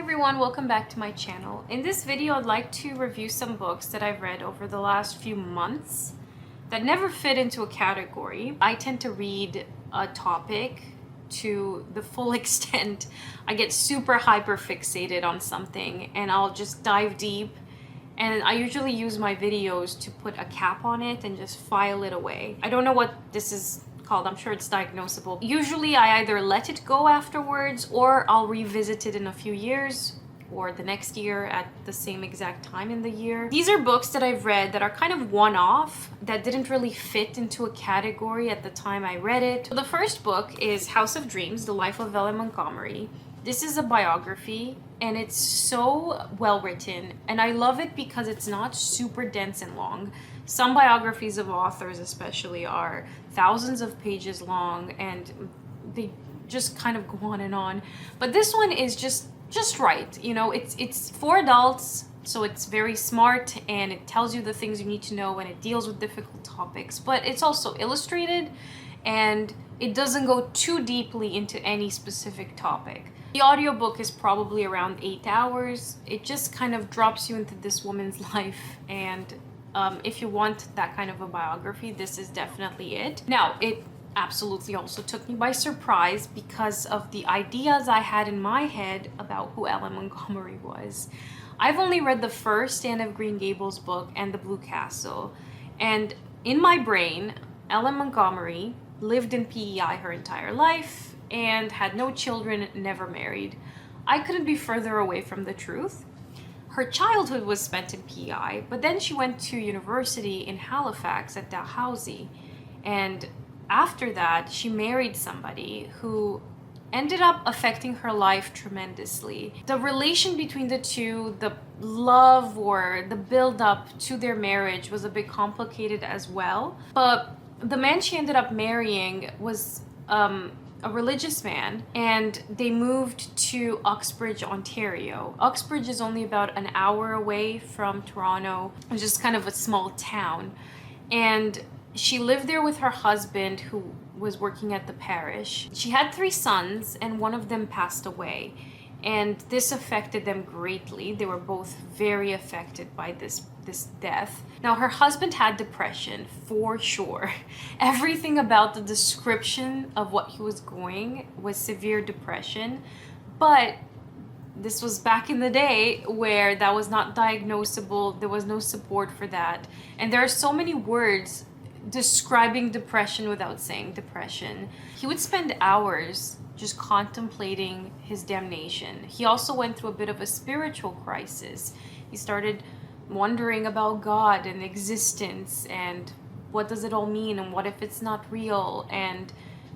everyone, welcome back to my channel. In this video, I'd like to review some books that I've read over the last few months that never fit into a category. I tend to read a topic to the full extent. I get super hyper fixated on something and I'll just dive deep, and I usually use my videos to put a cap on it and just file it away. I don't know what this is called. I'm sure it's diagnosable. Usually I either let it go afterwards or I'll revisit it in a few years or the next year at the same exact time in the year. These are books that I've read that are kind of one-off, that didn't really fit into a category at the time I read it. So the first book is House of Dreams, The Life of Evelyn Montgomery. This is a biography and it's so well written, and I love it because it's not super dense and long. Some biographies of authors especially are thousands of pages long and they just kind of go on and on. But this one is just right. You know, it's for adults, so it's very smart and it tells you the things you need to know and it deals with difficult topics, but it's also illustrated and it doesn't go too deeply into any specific topic. The audiobook is probably around 8 hours. It just kind of drops you into this woman's life, and if you want that kind of a biography, this is definitely it. Now, it absolutely also took me by surprise because of the ideas I had in my head about who Ellen Montgomery was. I've only read the first Anne of Green Gables book and The Blue Castle, and in my brain, Ellen Montgomery lived in PEI her entire life and had no children, never married. I couldn't be further away from the truth. Her childhood was spent in PEI, but then she went to university in Halifax at Dalhousie, and after that she married somebody who ended up affecting her life tremendously. The relation between the two, the love or the build-up to their marriage was a bit complicated as well, but the man she ended up marrying was a religious man, and they moved to Uxbridge, Ontario. Uxbridge is only about an hour away from Toronto. It's just kind of a small town, and she lived there with her husband who was working at the parish. She had 3 sons and one of them passed away, and this affected them greatly. They were both very affected by this death. Now, her husband had depression for sure. Everything about the description of what he was going was severe depression, but this was back in the day where that was not diagnosable. There was no support for that, and there are so many words describing depression without saying depression. He would spend hours just contemplating his damnation. He also went through a bit of a spiritual crisis. He started wondering about God and existence and what does it all mean and what if it's not real, and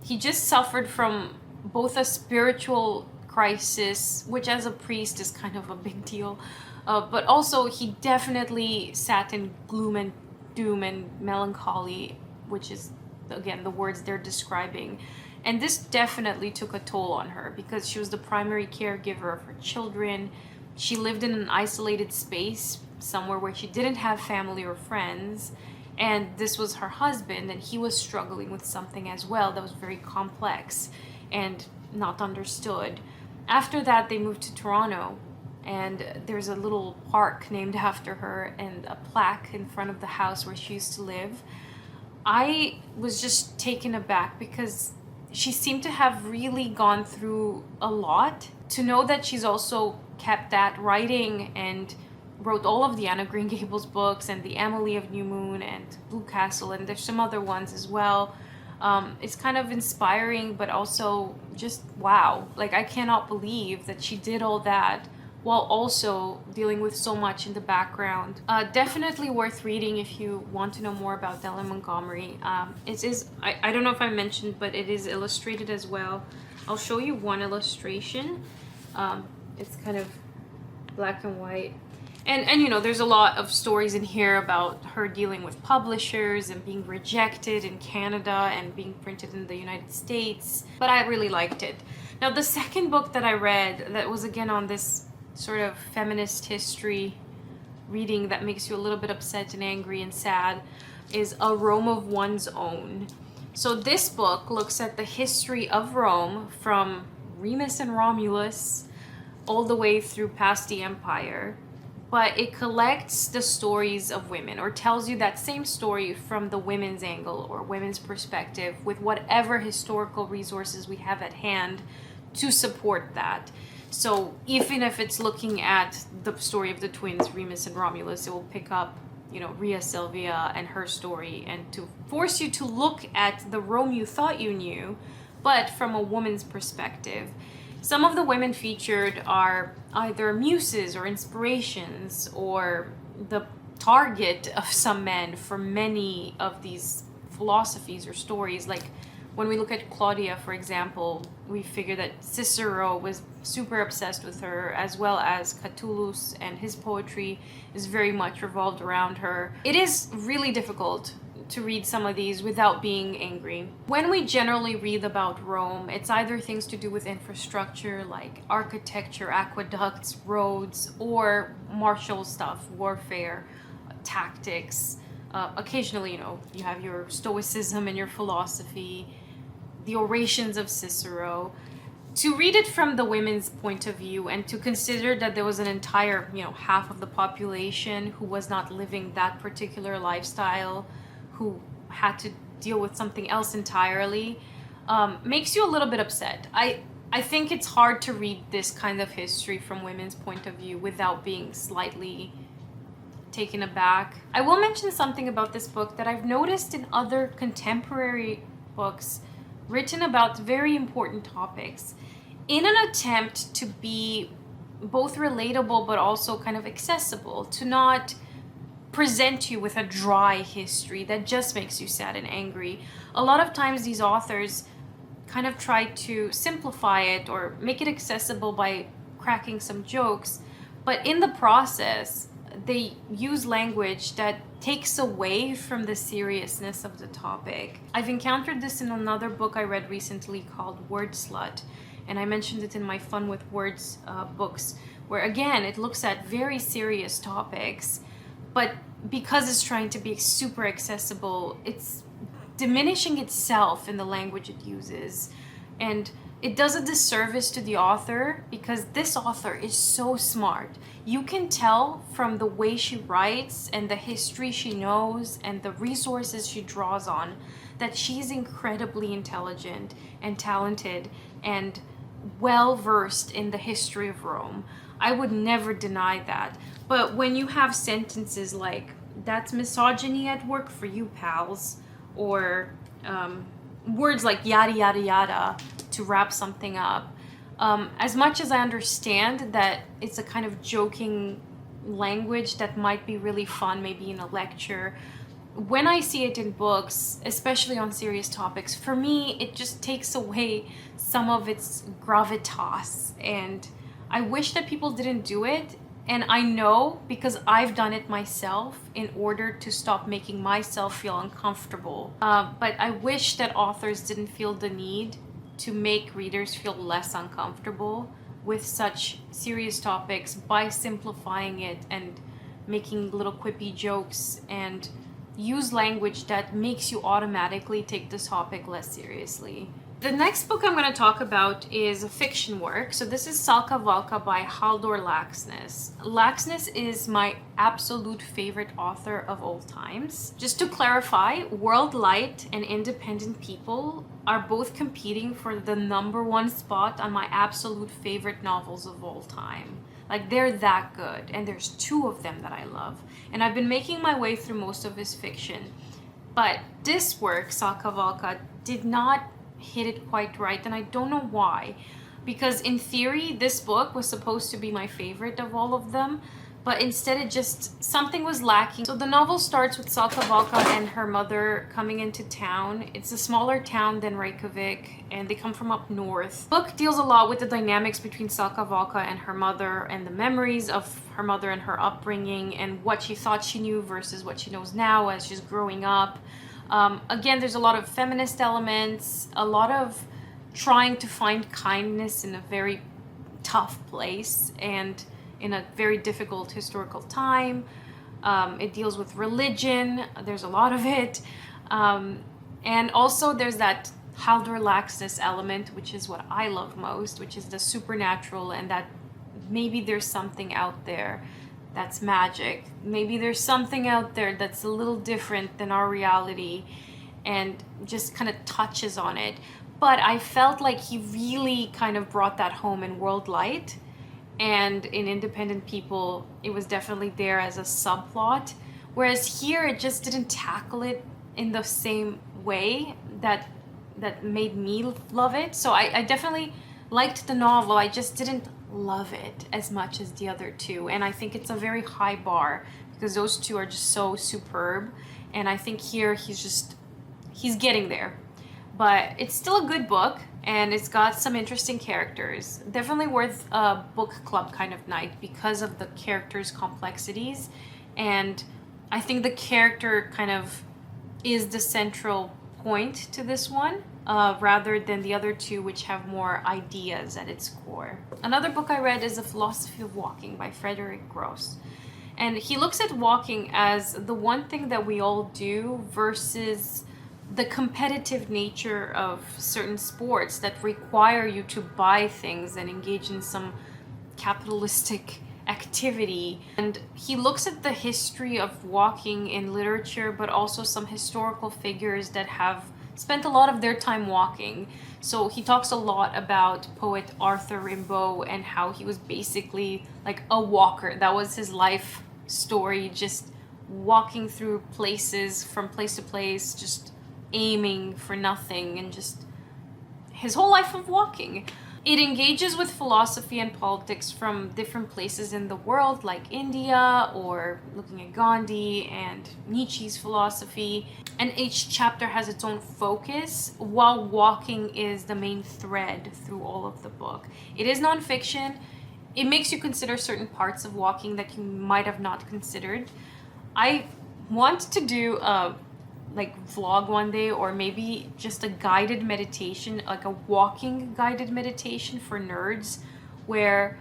he just suffered from both a spiritual crisis, which as a priest is kind of a big deal, but also he definitely sat in gloom and doom and melancholy, which is again the words they're describing. And this definitely took a toll on her because she was the primary caregiver of her children. She lived in an isolated space, somewhere where she didn't have family or friends, and this was her husband, and he was struggling with something as well that was very complex and not understood. After that, they moved to Toronto, and there's a little park named after her and a plaque in front of the house where she used to live. I was just taken aback because she seemed to have really gone through a lot. To know that she's also kept at writing and wrote all of the Anne of Green Gables books and the Emily of New Moon and Blue Castle, and there's some other ones as well. It's kind of inspiring, but also just wow. Like, I cannot believe that she did all that while also dealing with so much in the background. Definitely worth reading if you want to know more about Ellen Montgomery. It is, I don't know if I mentioned, but it is illustrated as well. I'll show you one illustration. It's kind of black and white. And you know, there's a lot of stories in here about her dealing with publishers and being rejected in Canada and being printed in the United States. But I really liked it. Now, the second book that I read that was again on this sort of feminist history reading that makes you a little bit upset and angry and sad is A Rome of One's Own. So this book looks at the history of Rome from Remus and Romulus all the way through past the empire, but it collects the stories of women, or tells you that same story from the women's angle or women's perspective, with whatever historical resources we have at hand to support that. So even if it's looking at the story of the twins, Remus and Romulus, it will pick up, you know, Rhea Silvia and her story, and to force you to look at the Rome you thought you knew, but from a woman's perspective. Some of the women featured are either muses or inspirations, or the target of some men for many of these philosophies or stories. Like when we look at Claudia, for example, we figure that Cicero was super obsessed with her, as well as Catullus, and his poetry is very much revolved around her. It is really difficult to read some of these without being angry. When we generally read about Rome, it's either things to do with infrastructure like architecture, aqueducts, roads, or martial stuff, warfare, tactics. Occasionally, you know, you have your stoicism and your philosophy, the orations of Cicero. To read it from the women's point of view, and to consider that there was an entire, you know, half of the population who was not living that particular lifestyle, who had to deal with something else entirely, makes you a little bit upset. I think it's hard to read this kind of history from women's point of view without being slightly taken aback. I will mention something about this book that I've noticed in other contemporary books written about very important topics. In an attempt to be both relatable but also kind of accessible, to not present you with a dry history that just makes you sad and angry. A lot of times these authors kind of try to simplify it or make it accessible by cracking some jokes, but in the process they use language that takes away from the seriousness of the topic. I've encountered this in another book I read recently called Word Slut, and I mentioned it in my Fun with Words books, where again it looks at very serious topics, but because it's trying to be super accessible, it's diminishing itself in the language it uses. And it does a disservice to the author, because this author is so smart. You can tell from the way she writes and the history she knows and the resources she draws on that she's incredibly intelligent and talented and well versed in the history of Rome. I would never deny that. But when you have sentences like, "That's misogyny at work for you, pals," or words like yada yada yada to wrap something up, as much as I understand that it's a kind of joking language that might be really fun maybe in a lecture, when I see it in books, especially on serious topics, for me it just takes away some of its gravitas, and I wish that people didn't do it. And I know, because I've done it myself in order to stop making myself feel uncomfortable. But I wish that authors didn't feel the need to make readers feel less uncomfortable with such serious topics by simplifying it and making little quippy jokes, and use language that makes you automatically take this topic less seriously. The next book I'm going to talk about is a fiction work. So this is Salka Valka by Halldor Laxness. Laxness is my absolute favorite author of all times. Just to clarify, World Light and Independent People are both competing for the #1 spot on my absolute favorite novels of all time. Like, they're that good, and there's 2 of them that I love. And I've been making my way through most of his fiction. But this work, Salka Valka, did not hit it quite right, and I don't know why. Because in theory, this book was supposed to be my favorite of all of them, but instead it just, something was lacking. So the novel starts with Salka Valka and her mother coming into town. It's a smaller town than Reykjavik, and they come from up north. The book deals a lot with the dynamics between Salka Valka and her mother, and the memories of her mother and her upbringing, and what she thought she knew versus what she knows now as she's growing up. Again, there's a lot of feminist elements, a lot of trying to find kindness in a very tough place and in a very difficult historical time. It deals with religion, there's a lot of it. And also there's that Halldor Laxness element, which is what I love most, which is the supernatural and that maybe there's something out there that's magic. Maybe there's something out there that's a little different than our reality, and just kind of touches on it. But I felt like he really kind of brought that home in World Light, and in Independent People, it was definitely there as a subplot. Whereas here, it just didn't tackle it in the same way that made me love it. So I definitely liked the novel. I just didn't love it as much as the other two. And I think it's a very high bar because those two are just so superb. And I think here he's getting there. But it's still a good book, and it's got some interesting characters. Definitely worth a book club kind of night because of the characters' complexities. And I think the character kind of is the central point to this one, rather than the other two, which have more ideas at its core. Another book I read is A Philosophy of Walking by Frederic. And he looks at walking as the one thing that we all do versus the competitive nature of certain sports that require you to buy things and engage in some capitalistic activity. And he looks at the history of walking in literature, but also some historical figures that have spent a lot of their time walking. So he talks a lot about poet Arthur Rimbaud and how he was basically like a walker. That was his life story, just walking through places from place to place, just aiming for nothing, and just his whole life of walking. It engages with philosophy and politics from different places in the world, like India, or looking at Gandhi and Nietzsche's philosophy. And each chapter has its own focus, while walking is the main thread through all of the book. It is nonfiction. It makes you consider certain parts of walking that you might have not considered. I want to do a vlog one day, or maybe just a guided meditation, like a walking guided meditation for nerds, where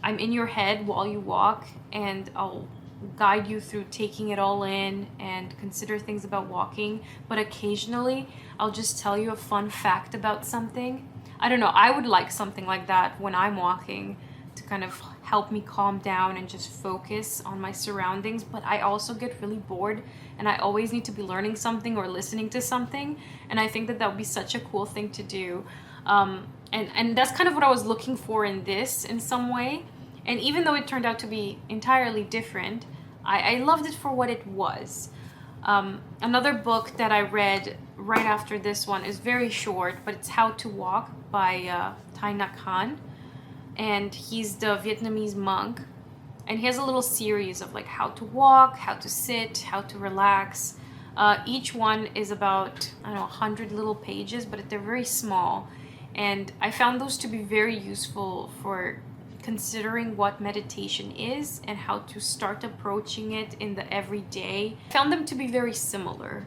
I'm in your head while you walk, and I'll guide you through taking it all in and consider things about walking. But occasionally I'll just tell you a fun fact about something. I don't know, I would like something like that when I'm walking, to kind of help me calm down and just focus on my surroundings. But I also get really bored, and I always need to be learning something or listening to something, and I think that would be such a cool thing to do. And that's kind of what I was looking for in this, in some way. And even though it turned out to be entirely different, I loved it for what it was. Another book that I read right after this one is very short, but it's How to Walk by Hanh. And he's the Vietnamese monk, and he has a little series of like how to walk, how to sit, how to relax. Each one is about, I don't know, 100 little pages, but they're very small. And I found those to be very useful for considering what meditation is and how to start approaching it in the everyday. I found them to be very similar.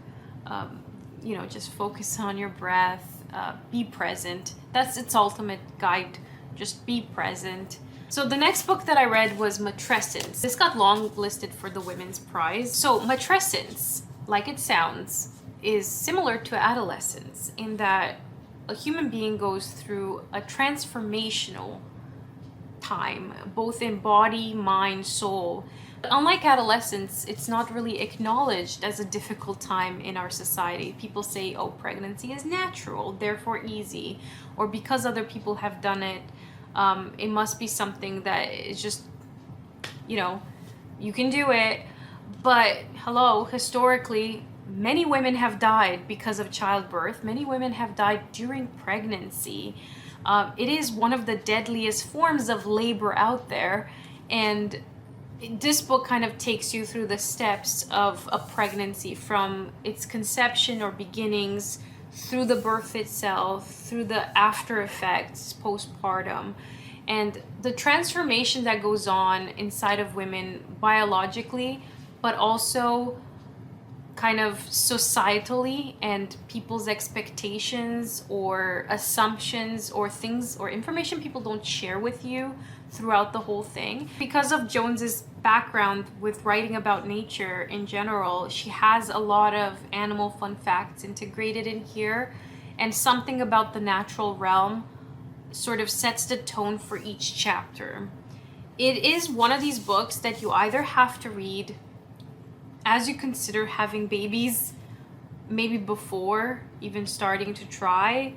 Just focus on your breath, be present. That's its ultimate guide. Just be present. So the next book that I read was Matrescence. This got long listed for the Women's Prize. So Matrescence, like it sounds, is similar to adolescence in that a human being goes through a transformational time, both in body, mind, soul. But unlike adolescence, it's not really acknowledged as a difficult time in our society. People say, oh, pregnancy is natural, therefore easy, or because other people have done it, it must be something that is just, you can do it. But hello, historically, many women have died because of childbirth. Many women have died during pregnancy. It is one of the deadliest forms of labor out there. And this book kind of takes you through the steps of a pregnancy, from its conception or beginnings, through the birth itself, through the after effects, postpartum, and the transformation that goes on inside of women biologically, but also kind of societally, and people's expectations or assumptions or things or information people don't share with you throughout the whole thing. Because of Jones's background with writing about nature in general, she has a lot of animal fun facts integrated in here, and something about the natural realm sort of sets the tone for each chapter. It is one of these books that you either have to read as you consider having babies, maybe before even starting to try,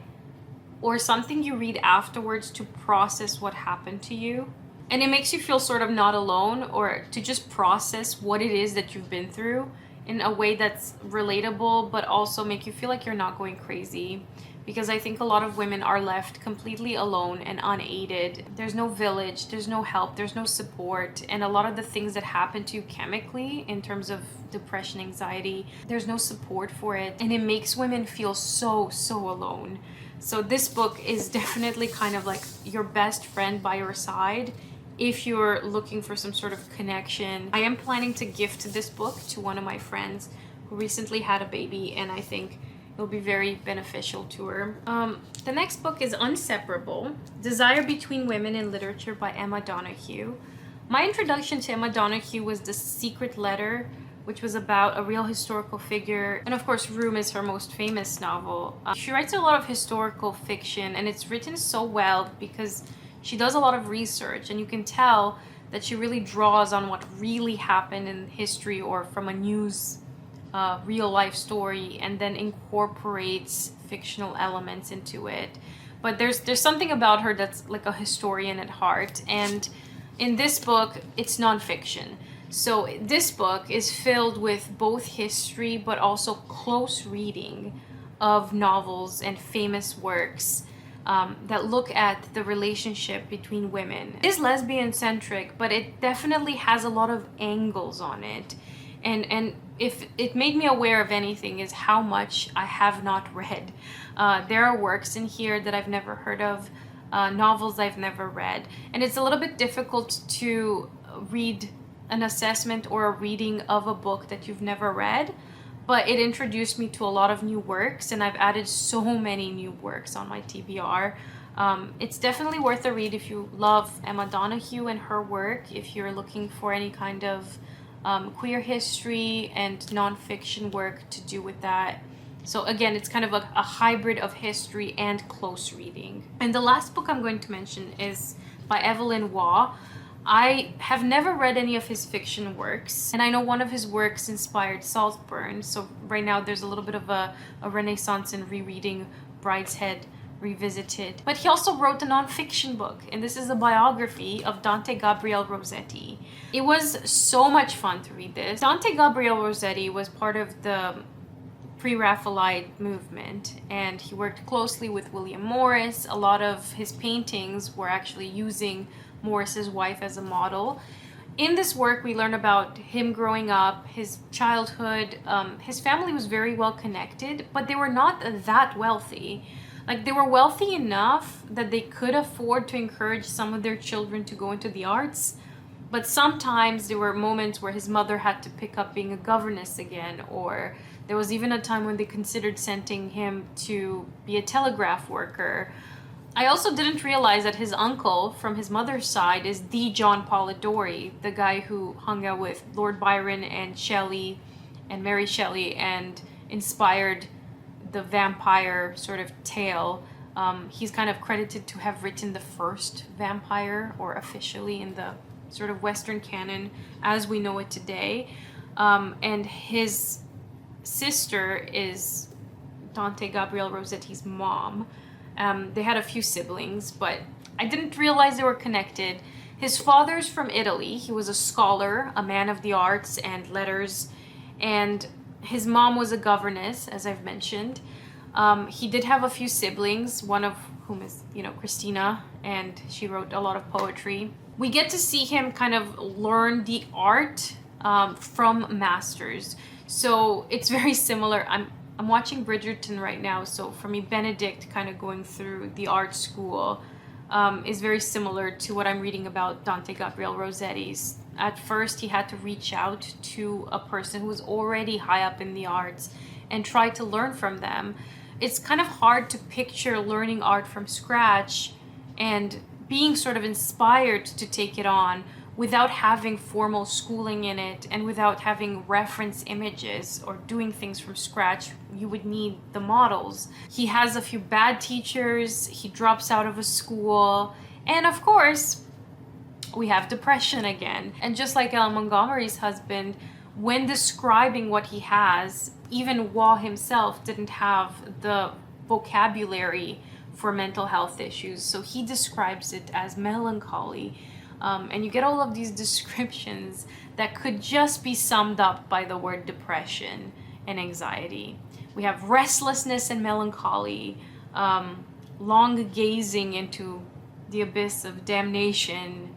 or something you read afterwards to process what happened to you. And it makes you feel sort of not alone, or to just process what it is that you've been through in a way that's relatable, but also make you feel like you're not going crazy. Because I think a lot of women are left completely alone and unaided. There's no village, there's no help, there's no support. And a lot of the things that happen to you chemically in terms of depression, anxiety, there's no support for it. And it makes women feel so alone. So this book is definitely kind of like your best friend by your side if you're looking for some sort of connection. I am planning to gift this book to one of my friends who recently had a baby, and I think it'll be very beneficial to her. The next book is Inseparable, Desire Between Women in Literature by Emma Donoghue. My introduction to Emma Donoghue was The Secret Letter, which was about a real historical figure. And of course, Room is her most famous novel. She writes a lot of historical fiction, and it's written so well because she does a lot of research, and you can tell that she really draws on what really happened in history or from a news real life story, and then incorporates fictional elements into it. But there's something about her that's like a historian at heart, and in this book it's nonfiction. So this book is filled with both history but also close reading of novels and famous works that look at the relationship between women. It is lesbian centric, but it definitely has a lot of angles on it. And if it made me aware of anything, is how much I have not read. There are works in here that I've never heard of, novels I've never read. And it's a little bit difficult to read an assessment or a reading of a book that you've never read, but it introduced me to a lot of new works, and I've added so many new works on my TBR. It's definitely worth a read if you love Emma Donoghue and her work, if you're looking for any kind of queer history and nonfiction work to do with that. So again, it's kind of a hybrid of history and close reading. And the last book I'm going to mention is by Evelyn Waugh. I have never read any of his fiction works, and I know one of his works inspired Saltburn, so right now there's a little bit of a renaissance in rereading Brideshead Revisited. But he also wrote a nonfiction book, and this is a biography of Dante Gabriel Rossetti. It was so much fun to read this. Dante Gabriel Rossetti was part of the pre-Raphaelite movement, and he worked closely with William Morris. A lot of his paintings were actually using Morris's wife as a model. In this work, we learn about him growing up, his childhood. His family was very well connected, but they were not that wealthy. Like, they were wealthy enough that they could afford to encourage some of their children to go into the arts, but sometimes there were moments where his mother had to pick up being a governess again, or there was even a time when they considered sending him to be a telegraph worker. I also didn't realize that his uncle from his mother's side is the John Polidori, the guy who hung out with Lord Byron and Shelley and Mary Shelley and inspired the vampire sort of tale. He's kind of credited to have written the first vampire, or officially in the sort of Western canon as we know it today. And his sister is Dante Gabriel Rossetti's mom. They had a few siblings, but I didn't realize they were connected. His father's from Italy. He was a scholar, a man of the arts and letters, and his mom was a governess, as I've mentioned. He did have a few siblings, one of whom is, Christina, and she wrote a lot of poetry. We get to see him kind of learn the art from masters. So it's very similar. I'm watching Bridgerton right now, so for me, Benedict kind of going through the art school is very similar to what I'm reading about Dante Gabriel Rossetti's. At first, he had to reach out to a person who was already high up in the arts and try to learn from them. It's kind of hard to picture learning art from scratch and being sort of inspired to take it on without having formal schooling in it and without having reference images or doing things from scratch. You would need the models. He has a few bad teachers, he drops out of a school, and of course, We have depression again. And just like Montgomery's husband, when describing what he has, even Waugh himself didn't have the vocabulary for mental health issues. So he describes it as melancholy. And you get all of these descriptions that could just be summed up by the word depression and anxiety. We have restlessness and melancholy, long gazing into the abyss of damnation,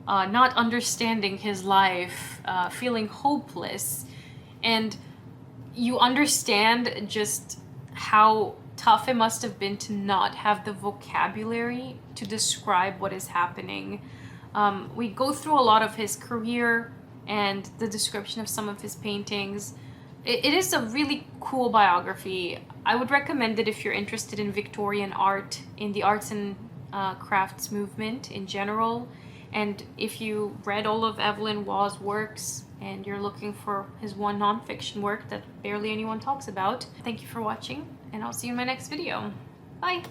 not understanding his life, feeling hopeless. And you understand just how tough it must have been to not have the vocabulary to describe what is happening. We go through a lot of his career and the description of some of his paintings. It is a really cool biography. I would recommend it if you're interested in Victorian art, in the arts and crafts movement in general. And if you read all of Evelyn Waugh's works and you're looking for his one nonfiction work that barely anyone talks about, thank you for watching, and I'll see you in my next video. Bye!